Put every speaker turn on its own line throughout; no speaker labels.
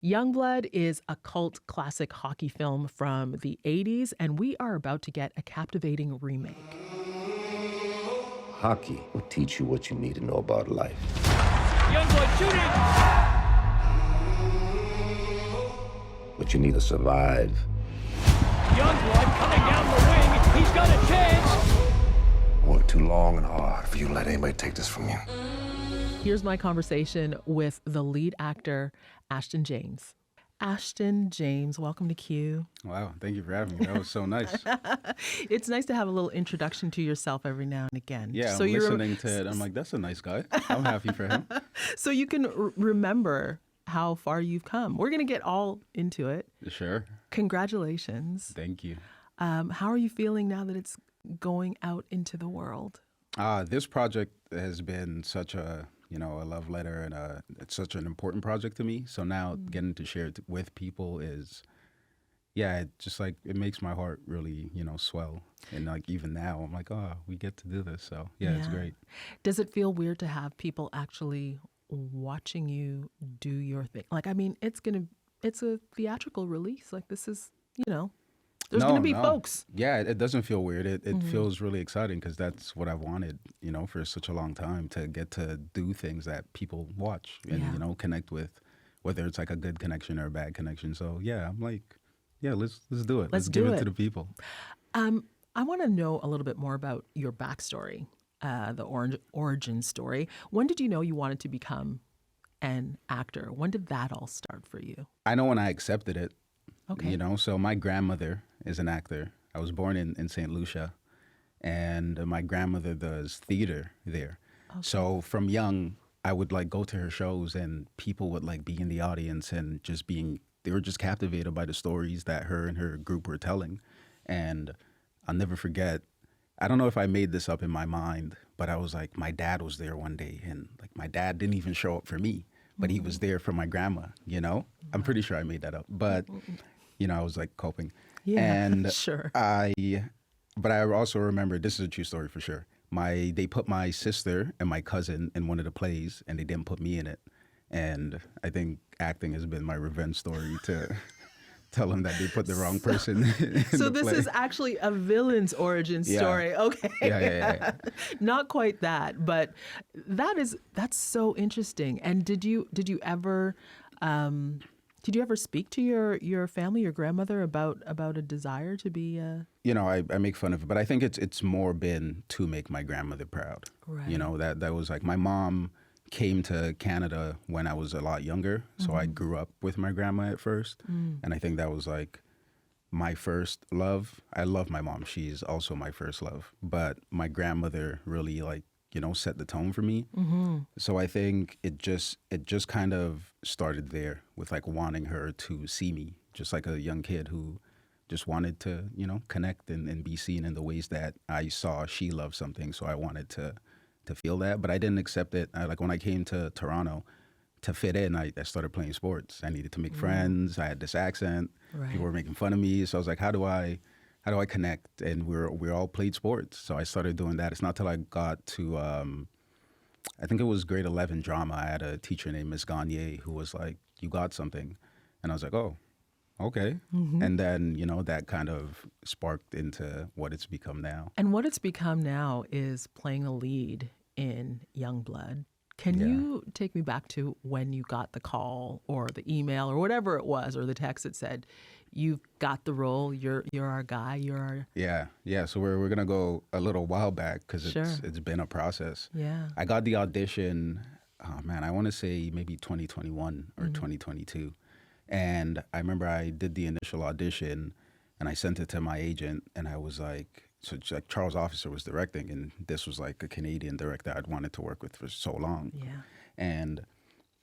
Youngblood is a cult classic hockey film from the 80s, and we are about to get a captivating remake.
Hockey will teach you what you need to know about life.
Youngblood shooting!
What you need to survive.
Youngblood coming down the wing. He's got a chance.
Worked too long and hard for you to let anybody take this from you.
Here's my conversation with the lead actor, Ashton James. Ashton James, welcome to Q.
Wow, thank you for having me. That was so nice.
It's nice to have a little introduction to yourself every now and again.
Yeah, I'm listening to it. I'm like, that's a nice guy. I'm happy for him.
So you can remember how far you've come. We're going to get all into it.
Sure.
Congratulations.
Thank you.
How are you feeling now that it's going out into the world?
This project has been such a love letter, and it's such an important project to me. So now getting to share it with people is, it just like, it makes my heart really, swell. And like, even now I'm like, oh, we get to do this. So it's great.
Does it feel weird to have people actually watching you do your thing? Like, I mean, it's a theatrical release. Like, this is, there's going to be folks.
Yeah, it doesn't feel weird. It feels really exciting because that's what I've wanted, for such a long time, to get to do things that people watch and, connect with, whether it's like a good connection or a bad connection. So I'm like, let's do it. Let's give it to the people.
I want to know a little bit more about your backstory, the origin story. When did you know you wanted to become an actor? When did that all start for you?
I know when I accepted it.
Okay.
So my grandmother is an actor. I was born in St. Lucia, and my grandmother does theater there. Okay. So from young, I would like go to her shows, and people would like be in the audience and they were just captivated by the stories that her and her group were telling. And I'll never forget, I don't know if I made this up in my mind, but I was like, my dad was there one day, and like my dad didn't even show up for me, but he was there for my grandma, I'm pretty sure I made that up, but I was like coping.
Yeah,
and
sure.
But I also remember, this is a true story for sure. They put my sister and my cousin in one of the plays, and they didn't put me in it. And I think acting has been my revenge story to tell them that they put the wrong person in
So
the
this
play.
is actually a villain's origin story.
Yeah.
Okay.
Yeah.
Not quite that, but that's so interesting. And did you ever speak to your family, your grandmother, about a desire to be a...
I make fun of it, but I think it's more been to make my grandmother proud.
Right.
That was like, my mom came to Canada when I was a lot younger, so I grew up with my grandma at first, and I think that was like my first love. I love my mom; she's also my first love, but my grandmother really like set the tone for me. So I think it just kind of started there with like wanting her to see me, just like a young kid who just wanted to connect and be seen in the ways that I saw she loved something. So I wanted to feel that, but I didn't accept it. Like when I came to Toronto to fit in, I started playing sports. I needed to make friends. I had this accent.
Right.
People were making fun of me. So I was like, how do I connect? And we all played sports. So I started doing that. It's not till I got to, I think it was grade 11 drama. I had a teacher named Miss Gagne who was like, you got something. And I was like, oh, okay. And then, that kind of sparked into what it's become now.
And what it's become now is playing the lead in Youngblood. Can you take me back to when you got the call or the email or whatever it was, or the text that said, you've got the role, you're our guy, you're our...
Yeah. So we're going to go a little while back because it's been a process.
Yeah.
I got the audition, I want to say maybe 2021 or 2022. And I remember I did the initial audition and I sent it to my agent, and I was like, so like Charles Officer was directing, and this was like a Canadian director I'd wanted to work with for so long.
Yeah.
And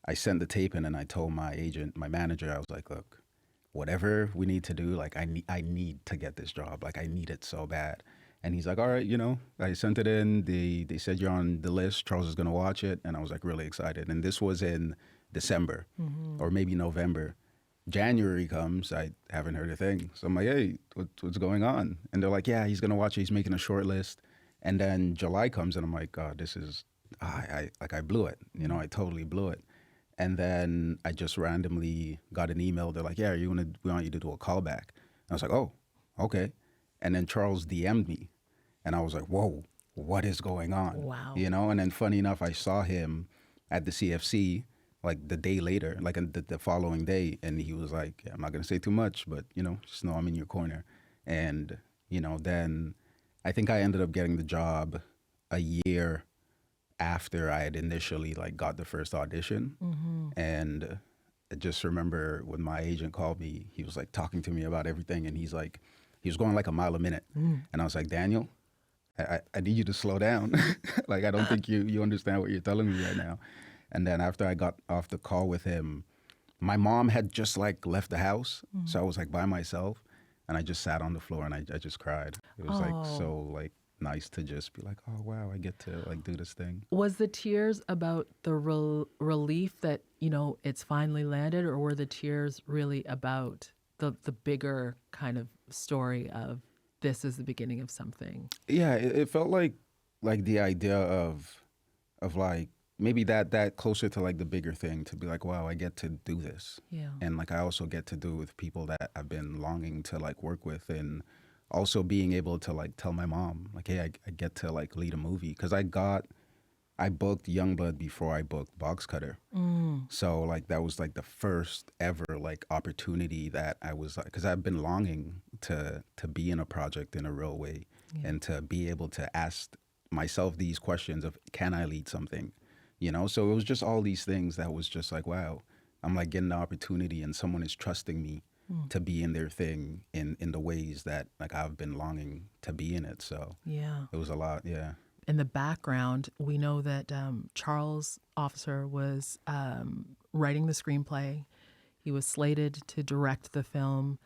I sent the tape in, and I told my agent, my manager, I was like, look, whatever we need to do, like I need to get this job. Like I need it so bad. And he's like, all right, I sent it in. They said you're on the list. Charles is going to watch it. And I was like really excited. And this was in December or maybe November. January comes, I haven't heard a thing. So I'm like, hey, what's going on? And they're like, yeah, he's going to watch it. He's making a short list. And then July comes, and I'm like, oh, this is, I blew it. I totally blew it. And then I just randomly got an email. They're like, yeah, we want you to do a callback. I was like, oh, okay. And then Charles DM'd me. And I was like, whoa, what is going on?
Wow.
You know, and then funny enough, I saw him at the CFC like the day later, like the following day. And he was like, yeah, I'm not going to say too much, but, you know, just know I'm in your corner. And, you know, then I think I ended up getting the job a year after I had initially like got the first audition. And I just remember when my agent called me, he was like talking to me about everything. And he was going like a mile a minute. And I was like, Daniel, I need you to slow down. Like, I don't think you understand what you're telling me right now. And then after I got off the call with him, my mom had just like left the house. So I was like by myself and I just sat on the floor and I just cried. It was like so like nice to just be like, oh, wow, I get to like do this thing.
Was the tears about the relief that, you know, it's finally landed, or were the tears really about the bigger kind of story of this is the beginning of something?
Yeah, it felt like the idea of like maybe that closer to like the bigger thing, to be like, wow, I get to do this.
Yeah.
And like I also get to do it with people that I've been longing to like work with, and also being able to like tell my mom like, hey, I get to like lead a movie, because I booked Youngblood before I booked Box Cutter. So like that was like the first ever like opportunity that I was like, because I've been longing to be in a project in a real way, and to be able to ask myself these questions of, can I lead something, you know? So it was just all these things that was just like, wow, I'm like getting the opportunity and someone is trusting me to be in their thing in the ways that like I've been longing to be in it. So
Yeah.
it was a lot. Yeah.
In the background, we know that Charles Officer was writing the screenplay. He was slated to direct the film,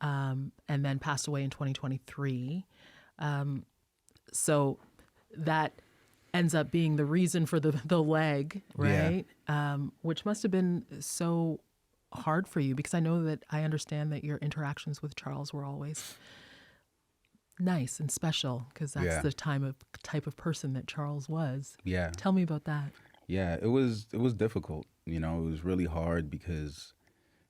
and then passed away in 2023. So that ends up being the reason for the leg, right? Which must have been so hard for you, because I understand that your interactions with Charles were always nice and special, because that's the type of person that Charles was.
Yeah.
Tell me about that.
Yeah, it was difficult. You know, it was really hard because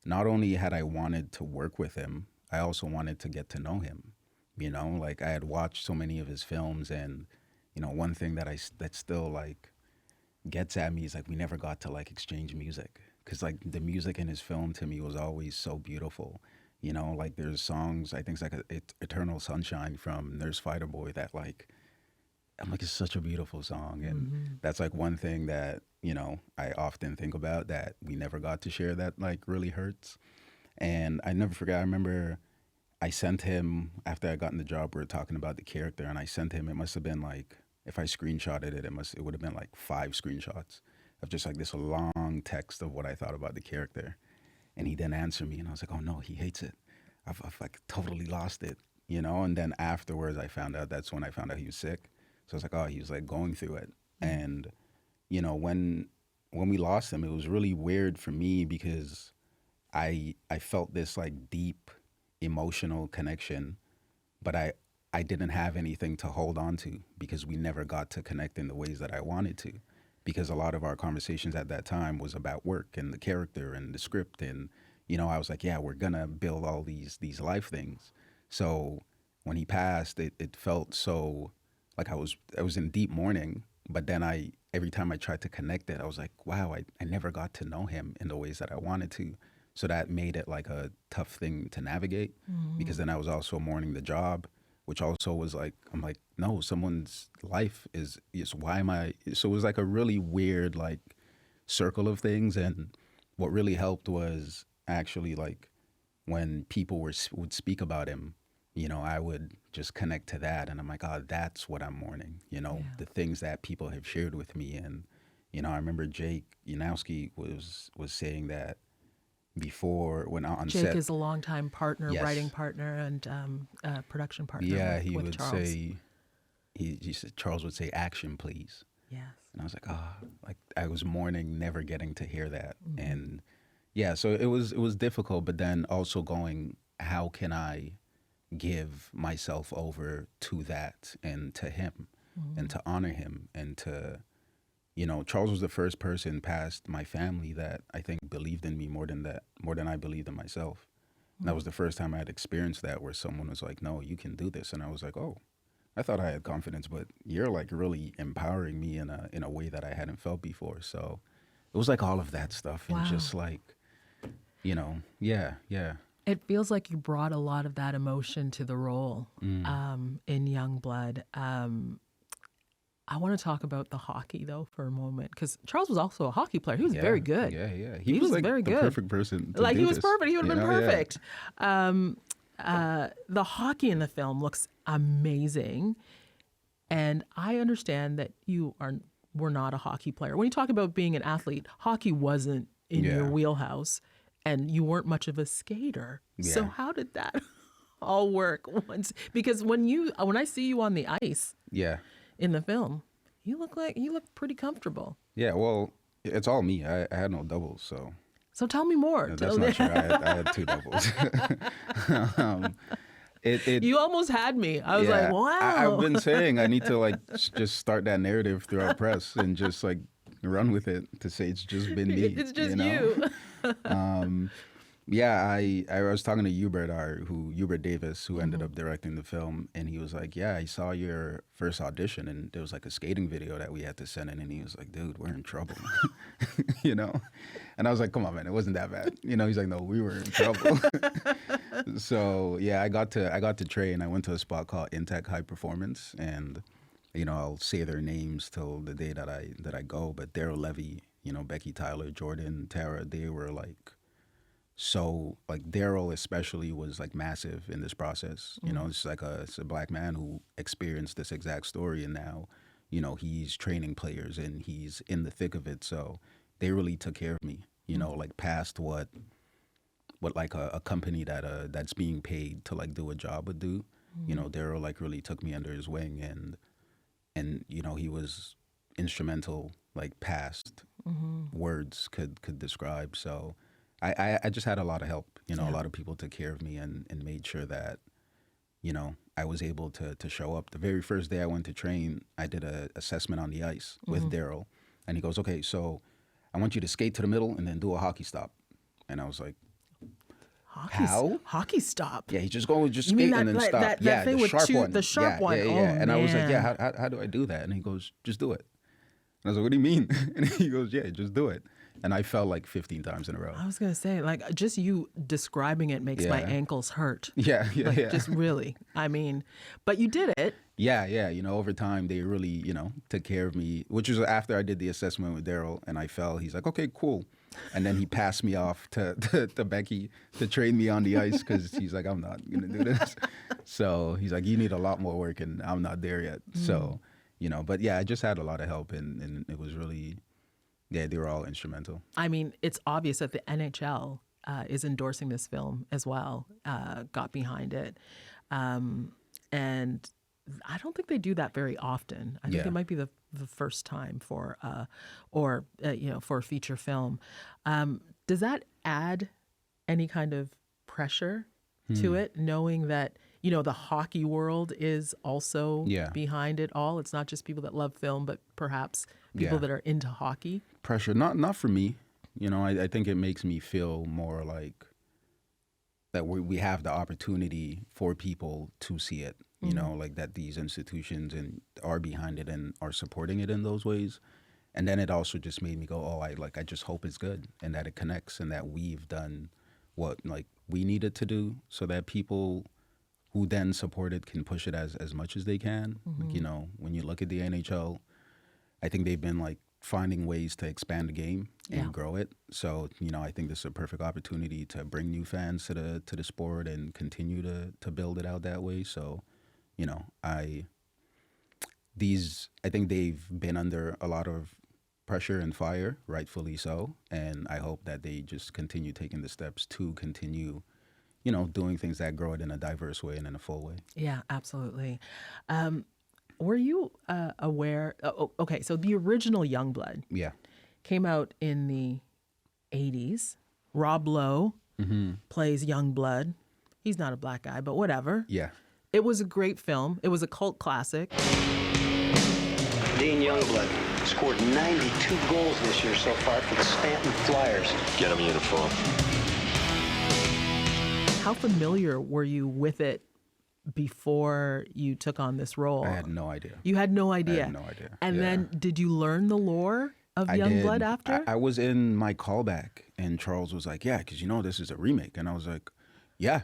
not only had I wanted to work with him, I also wanted to get to know him. You know, like I had watched so many of his films, and you know, one thing that still like gets at me is like we never got to like exchange music, because like the music in his film to me was always so beautiful. You know, like there's songs, I think it's like Eternal Sunshine from Nurse Fighter Boy that like, I'm like, it's such a beautiful song. And that's like one thing that, you know, I often think about, that we never got to share, that like really hurts. And I never forget, I remember I sent him, after I got in the job, we were talking about the character, and I sent him, it must have been like, if I screenshotted it, it would have been like 5 screenshots of just like this long text of what I thought about the character. And he didn't answer me, and I was like, oh no, he hates it. I've like totally lost it, you know? And then afterwards that's when I found out he was sick. So I was like, oh, he was like going through it. And, you know, when we lost him, it was really weird for me, because I felt this like deep emotional connection, but I didn't have anything to hold on to, because we never got to connect in the ways that I wanted to, because a lot of our conversations at that time was about work and the character and the script. And, you know, I was like, yeah, we're gonna build all these life things. So when he passed, it felt so like I was in deep mourning, but then every time I tried to connect it, I was like, wow, I never got to know him in the ways that I wanted to. So that made it like a tough thing to navigate, because then I was also mourning the job, which also was like, I'm like, no, someone's life is why am I? So it was like a really weird like circle of things. And what really helped was actually like when people would speak about him, you know, I would just connect to that, and I'm like, oh, that's what I'm mourning, you know, the things that people have shared with me. And, you know, I remember Jake Yanowski was saying that before, when on
Jake
set.
is a longtime partner,
Yes.
writing partner, and production partner.
Yeah,
with,
he
with
would
Charles.
say, he said, Charles would say, action, please.
Yes.
And I was like, like I was mourning never getting to hear that. And yeah, so it was difficult, but then also going, how can I give myself over to that and to him and to honor him and to, Charles was the first person past my family that I think believed in me more than I believed in myself. And that was the first time I had experienced that, where someone was like, no, you can do this. And I was like, oh, I thought I had confidence, but you're like really empowering me in a way that I hadn't felt before. So it was like all of that stuff. And just like, yeah.
It feels like you brought a lot of that emotion to the role in Youngblood. I want to talk about the hockey, though, for a moment, because Charles was also a hockey player. He was very good.
Yeah.
He was
like
very
the
good.
Perfect person.
He was
this,
perfect. He would have been perfect.
Yeah.
The hockey in the film looks amazing, and I understand that were not a hockey player. When you talk about being an athlete, hockey wasn't in your wheelhouse, and you weren't much of a skater.
Yeah.
So how did that all work? Because when I see you on the ice, in the film, you look pretty comfortable.
Yeah, well, it's all me. I had no doubles, so.
So tell me more.
No, that's not true. I had 2 doubles.
You almost had me. I was like, wow.
I've been saying I need to like just start that narrative throughout press and just like run with it to say it's just been me.
It's just you.
I was talking to Hubert Davis, who ended up directing the film, and he was like, yeah, I saw your first audition, and there was like a skating video that we had to send in, and he was like, dude, we're in trouble, And I was like, come on, man, it wasn't that bad. He's like, no, we were in trouble. So yeah, I got to train. I went to a spot called Intech High Performance, and I'll say their names till the day that I go. But Daryl Levy, Becky Tyler, Jordan, Tara, they were like. So like Daryl especially was like massive in this process. It's a Black man who experienced this exact story, and now, he's training players and he's in the thick of it. So they really took care of me, like past what like a company that's being paid to like do a job would do. Daryl like really took me under his wing, and he was instrumental, like past words could describe. So I just had a lot of help, a lot of people took care of me and made sure that, I was able to show up. The very first day I went to train, I did an assessment on the ice with Daryl, and he goes, okay, so I want you to skate to the middle and then do a hockey stop. And I was like, how?
Hockey stop?
Yeah, just skate and then stop.
That thing
the
with
sharp one.
The sharp one.
Yeah.
Oh,
and I was like,
man.
how do I do that? And he goes, just do it. And I was like, what do you mean? And he goes, yeah, just do it. And I fell like 15 times in a row.
I was going to say, like, just you describing it makes my ankles hurt.
Yeah.
Just really. I mean, but you did it.
Yeah. Over time, they really, took care of me, which was after I did the assessment with Daryl and I fell. He's like, okay, cool. And then he passed me off to Becky to train me on the ice because he's like, I'm not going to do this. So he's like, you need a lot more work and I'm not there yet. So, but yeah, I just had a lot of help and it was really... Yeah, they were all instrumental. I
mean, it's obvious that the NHL is endorsing this film as well, got behind it. And I don't think they do that very often. I think it might be the first time for for a feature film. Does that add any kind of pressure to it, knowing that, the hockey world is also behind it all? It's not just people that love film, but perhaps people that are into hockey.
Pressure, not for me. I think it makes me feel more like that we have the opportunity for people to see it. Like that these institutions are behind it and are supporting it in those ways. And then it also just made me go, oh, I just hope it's good and that it connects and that we've done what like we needed to do so that people who then support it can push it as much as they can. Like, when you look at the NHL, I think they've been like finding ways to expand the game and grow it. So, I think this is a perfect opportunity to bring new fans to the sport and continue to build it out that way. So, I think they've been under a lot of pressure and fire, rightfully so. And I hope that they just continue taking the steps to continue doing things that grow it in a diverse way and in a full way.
Yeah, absolutely. Were you aware? Okay, so the original Youngblood came out in the 80s. Rob Lowe plays Youngblood. He's not a Black guy, but whatever.
Yeah.
It was a great film. It was a cult classic.
Dean Youngblood scored 92 goals this year so far for the Stanton Flyers.
Get him a uniform.
How familiar were you with it before you took on this role?
I had no idea.
You had no idea?
I had no idea.
And then did you learn the lore of
I
Youngblood
did.
after?
I was in my callback, and Charles was like, yeah, because this is a remake. And I was like, yeah,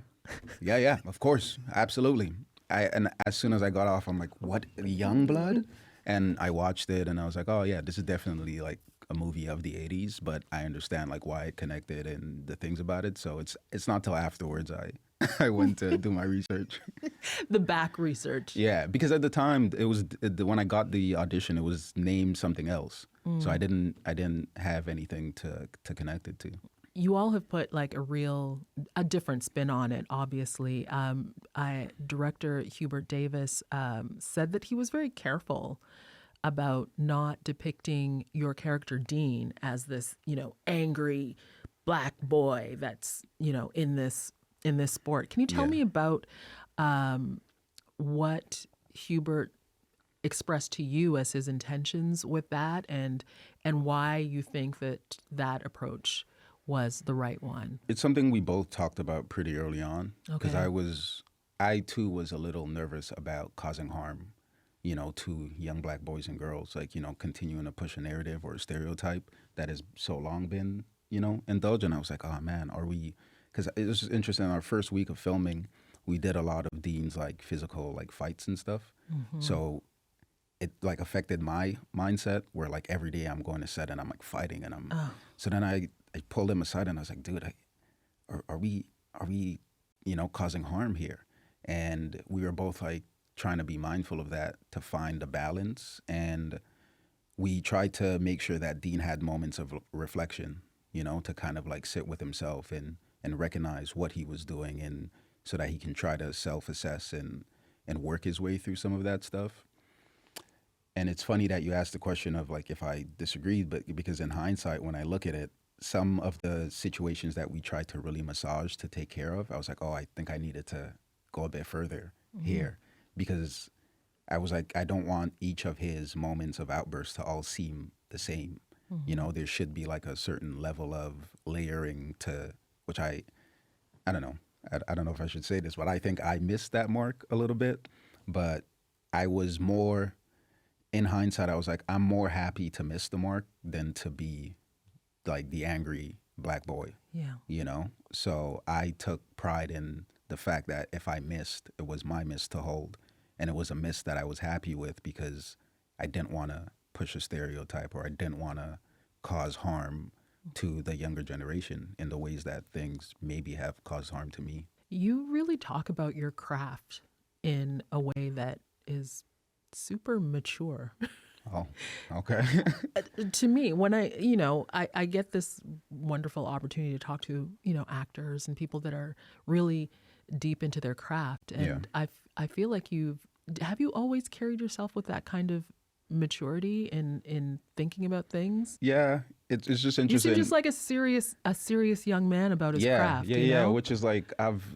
of course, absolutely. And as soon as I got off, I'm like, what, Youngblood? And I watched it, and I was like, oh, yeah, this is definitely like a movie of the 80s, but I understand like why it connected and the things about it. So it's not till afterwards I went to do my research.
The back research.
Yeah, because at the time it was when I got the audition, it was named something else, so I didn't have anything to connect it to.
You all have put like a different spin on it, obviously. Director Hubert Davis said that he was very careful about not depicting your character Dean as this, angry black boy that's, in this sport. Can you tell me about what Hubert expressed to you as his intentions with that, and why you think that approach was the right one?
It's something we both talked about pretty early on, because
Okay.
I too was a little nervous about causing harm, to young black boys and girls, like, continuing to push a narrative or a stereotype that has so long been, indulged. And I was like, oh man, because it was just interesting. Our first week of filming, we did a lot of Dean's like physical like fights and stuff. So it like affected my mindset where like every day I'm going to set and I'm like fighting and so then I pulled him aside and I was like, dude, are we causing harm here? And we were both like trying to be mindful of that to find a balance. And we tried to make sure that Dean had moments of reflection, to kind of like sit with himself and recognize what he was doing, and so that he can try to self-assess and work his way through some of that stuff. And it's funny that you asked the question of like if I disagreed, but because in hindsight, when I look at it, some of the situations that we tried to really massage to take care of, I was like, oh, I think I needed to go a bit further here, because I was like, I don't want each of his moments of outbursts to all seem the same. There should be like a certain level of layering to, which I don't know. I don't know if I should say this, but I think I missed that mark a little bit. But I was more, in hindsight, I was like, I'm more happy to miss the mark than to be like the angry black boy.
Yeah.
So I took pride in the fact that if I missed, it was my miss to hold. And it was a miss that I was happy with, because I didn't want to push a stereotype, or I didn't want to cause harm to the younger generation in the ways that things maybe have caused harm to me.
You really talk about your craft in a way that is super mature.
Oh, okay.
To me, when I get this wonderful opportunity to talk to, actors and people that are really deep into their craft. And I feel like have you always carried yourself with that kind of maturity in thinking about things?
Yeah, it's just interesting.
You seem just like a serious young man about his craft.
Yeah, which is like,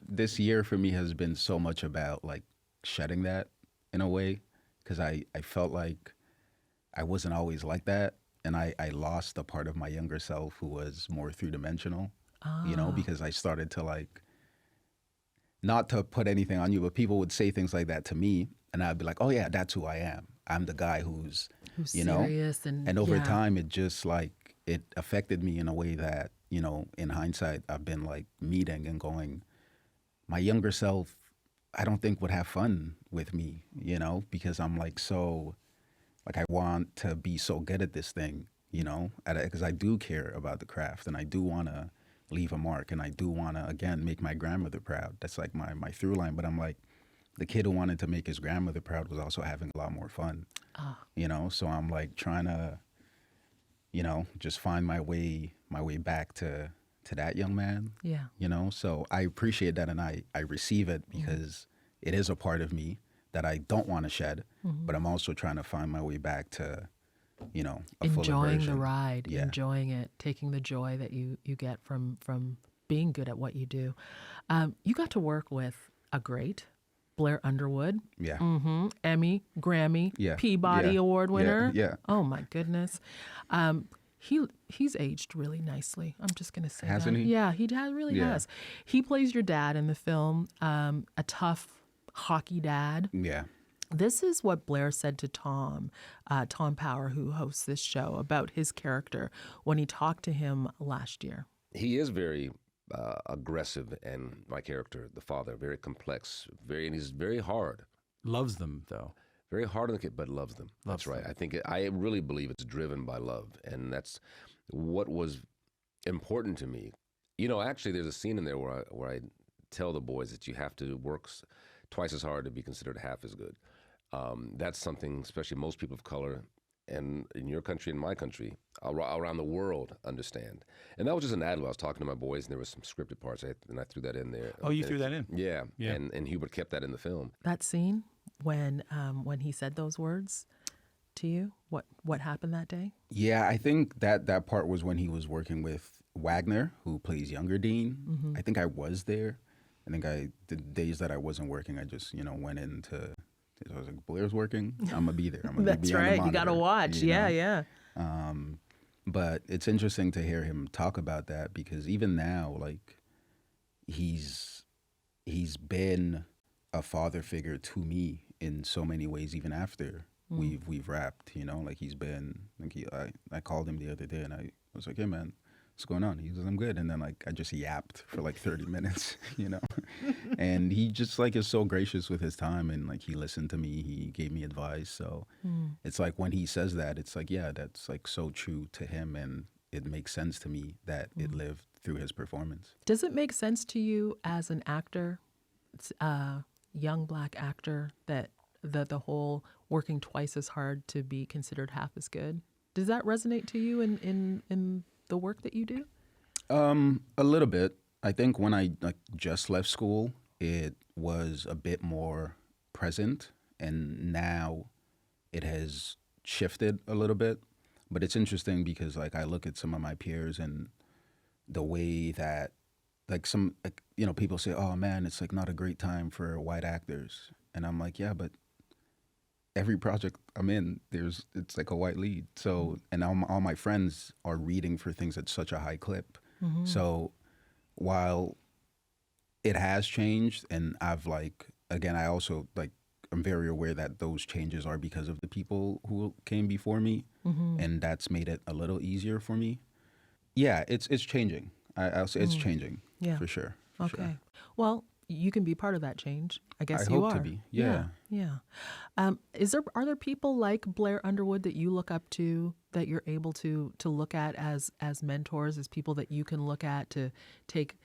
this year for me has been so much about like shedding that in a way, because I felt like I wasn't always like that, and I lost a part of my younger self who was more three-dimensional, because I started to like, not to put anything on you, but people would say things like that to me, and I'd be like, oh yeah, that's who I am. I'm the guy who's
serious, and
over time it just like, it affected me in a way that, in hindsight, I've been like meeting and going, my younger self, I don't think would have fun with me, because I'm like, so like, I want to be so good at this thing, because I do care about the craft, and I do want to leave a mark, and I do want to, again, make my grandmother proud. That's like my through line. But I'm like, the kid who wanted to make his grandmother proud was also having a lot more fun, so I'm like trying to, just find my way back to that young man.
Yeah.
So I appreciate that, and I receive it, because it is a part of me that I don't want to shed, but I'm also trying to find my way back to, a fuller
Enjoying
version.
the ride,
Yeah.
enjoying it, taking the joy that you get from being good at what you do. You got to work with a great, Blair Underwood,
Yeah.
Emmy, Grammy,
Yeah.
Peabody
Yeah.
Award winner.
Yeah.
Oh my goodness. He's aged really nicely. I'm just gonna say
Hasn't
that.
he?
Yeah, he really
Yeah.
has. He plays your dad in the film, a tough hockey dad.
Yeah.
This is what Blair said to Tom Power, who hosts this show, about his character when he talked to him last year.
He is very aggressive, and my character, the father, very complex, and he's very hard.
Loves them, though.
Very hard on the kid, but loves them. That's right. I really believe it's driven by love, and that's what was important to me. You know, actually, there's a scene in there where I tell the boys that you have to work twice as hard to be considered half as good. That's something, especially most people of color, and in your country and my country, around the world, understand. And that was just an ad lib. I was talking to my boys, and there was some scripted parts, and I threw that in there.
Oh, you threw that in?
Yeah.
Yeah.
And Hubert kept that in the film.
That scene when he said those words to you, what happened that day?
Yeah, I think that part was when he was working with Wagner, who plays younger Dean. I think I was there. I think the days that I wasn't working, I just, went into, I was like, Blair's working, I'm going to be there. I'm gonna
That's
be on the
right. You got to
monitor,
watch.
you know?
Yeah.
But it's interesting to hear him talk about that, because even now, like, he's been a father figure to me in so many ways, even after we've wrapped, like he's been, like I called him the other day and I was like, hey man, what's going on? He goes, I'm good. And then like I just yapped for like 30 minutes, and he just like is so gracious with his time, and like he listened to me, he gave me advice. So it's like when he says that, it's like, yeah, that's like so true to him, and it makes sense to me that it lived through his performance.
Does it make sense to you as an actor, young Black actor, that the whole working twice as hard to be considered half as good? Does that resonate to you in the work that you do?
A little bit. I think when I just left school, it was a bit more present, and now it has shifted a little bit. But it's interesting because like I look at some of my peers and the way that people say, oh man, it's like not a great time for white actors. And I'm like, yeah, but every project I'm in, it's like a white lead. So, and all my friends are reading for things at such a high clip. So while it has changed, and I've I also I'm very aware that those changes are because of the people who came before me, and that's made it a little easier for me. Yeah, it's changing. I'll say it's changing, for sure.
Okay. Well, you can be part of that change. I guess
I
you
hope
are.
to be. Yeah.
Are there people like Blair Underwood that you look up to, that you're able to look at as mentors, as people that you can look at to take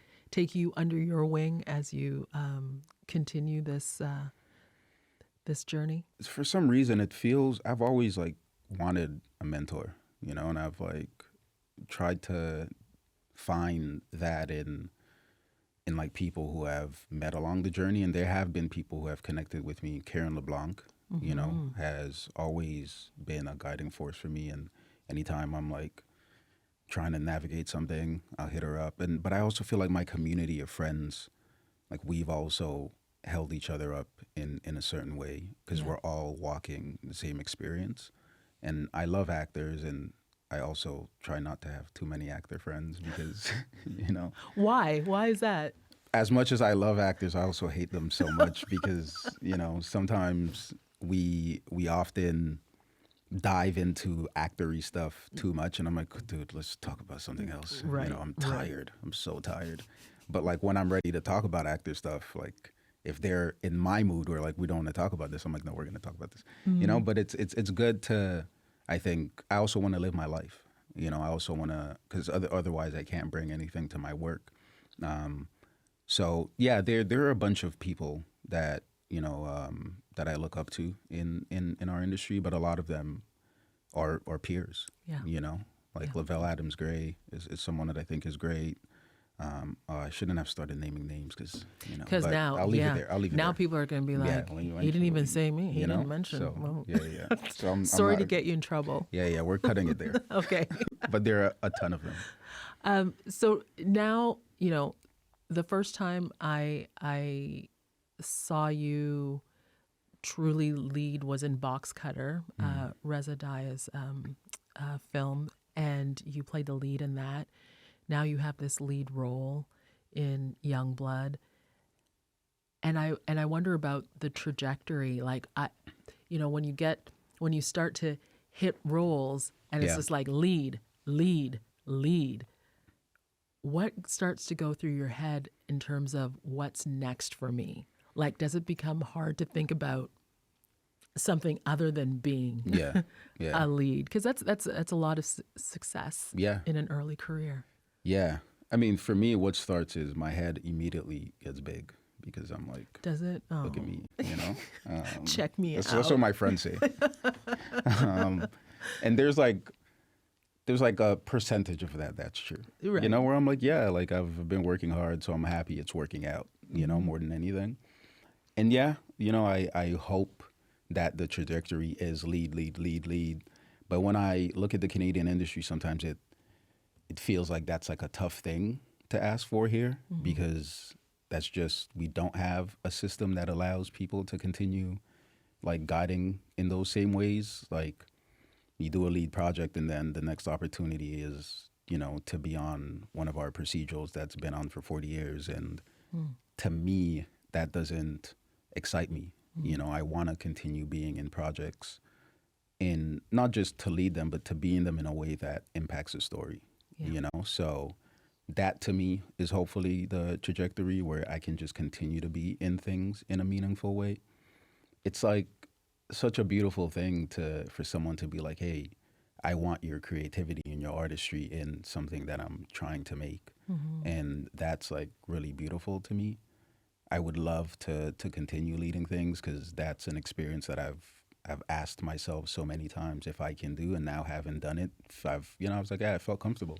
you under your wing as you continue this journey?
For some reason, it feels I've always wanted a mentor, and I've tried to find that in people who have met along the journey, and there have been people who have connected with me. Karen LeBlanc, has always been a guiding force for me, and anytime I'm trying to navigate something, I'll hit her up. But I also feel like my community of friends, we've also held each other up in a certain way, because we're all walking the same experience. And I love actors, and I also try not to have too many actor friends because,
Why? Why is that?
As much as I love actors, I also hate them so much because, sometimes we often dive into actory stuff too much, and I'm like, dude, let's talk about something else.
Right.
I'm tired. I'm so tired. But when I'm ready to talk about actor stuff, if they're in my mood where we don't want to talk about this, I'm like, no, we're going to talk about this. But it's good to, I think, I also want to live my life. I also want to, because otherwise I can't bring anything to my work. So yeah, there are a bunch of people that that I look up to in our industry, but a lot of them are peers.
Yeah.
Lavelle Adams Gray is someone that I think is great. I shouldn't have started naming names because
now
I'll leave it there. I'll leave it
now
there.
people are going to be like, he didn't even say me. He didn't mention.
So,
well,
yeah. So I'm
sorry
not,
to get you in trouble.
Yeah, we're cutting it there.
Okay.
But there are a ton of them.
So now, the first time I saw you truly lead was in Box Cutter, Reza Dia's film, and you played the lead in that. Now you have this lead role in Youngblood, and I wonder about the trajectory. Like when you start to hit roles, and it's just like lead, what starts to go through your head in terms of what's next for me? Like, does it become hard to think about something other than being a lead? Because that's a lot of success in an early career.
Yeah. I mean, for me, what starts is my head immediately gets big because I'm like,
does it? Oh.
Look at me,
Check me out.
That's what my friends say. And there's like a percentage of that's true.
Right.
Where I'm like, yeah, like I've been working hard, so I'm happy it's working out, more than anything. And I hope that the trajectory is lead. But when I look at the Canadian industry, sometimes it feels like that's like a tough thing to ask for here because that's just, we don't have a system that allows people to continue like guiding in those same ways. Like you do a lead project and then the next opportunity is, to be on one of our procedurals that's been on for 40 years. And to me, that doesn't excite me. I want to continue being in projects in not just to lead them, but to be in them in a way that impacts the story, So that to me is hopefully the trajectory where I can just continue to be in things in a meaningful way. It's like such a beautiful thing for someone to be like, hey, I want your creativity and your artistry in something that I'm trying to make. And that's like really beautiful to me. I would love to continue leading things because that's an experience that I've asked myself so many times if I can do, and now having done it, I was like, I felt comfortable.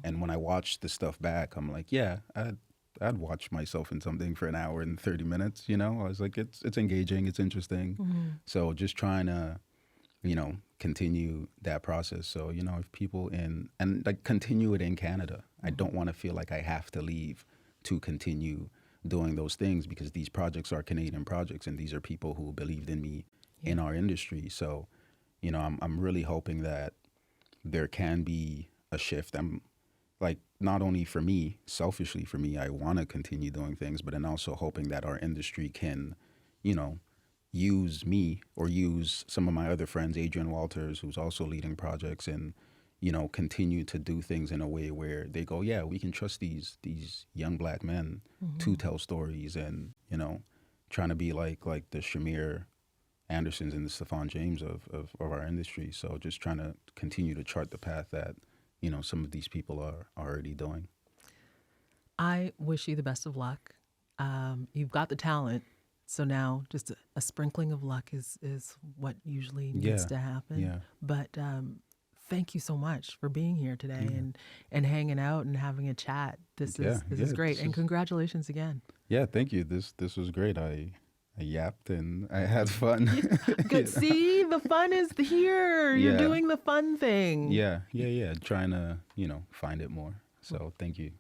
And when I watched the stuff back, I'm like, yeah, I'd watch myself in something for an hour and 30 minutes, I was like, it's engaging, it's interesting. So just trying to, continue that process. So, if people and like continue it in Canada, I don't want to feel like I have to leave to continue doing those things because these projects are Canadian projects and these are people who believed in me in our industry. So, I'm really hoping that there can be a shift. I'm like, not only for me, selfishly for me, I want to continue doing things, but then also hoping that our industry can, use me or use some of my other friends, Adrian Walters, who's also leading projects, and, continue to do things in a way where they go, yeah, we can trust these young Black men to tell stories and, trying to be like the Shamir Andersons and the Stephon James of our industry. So just trying to continue to chart the path that, some of these people are already doing.
I wish you the best of luck. You've got the talent. So now just a sprinkling of luck is what usually needs to happen.
Yeah.
But thank you so much for being here today and hanging out and having a chat. This is great. And congratulations again.
Yeah, thank you. This was great. I yapped and I had fun.
Good. See, the fun is here. You're doing the fun thing.
Yeah. Trying to, find it more. So thank you.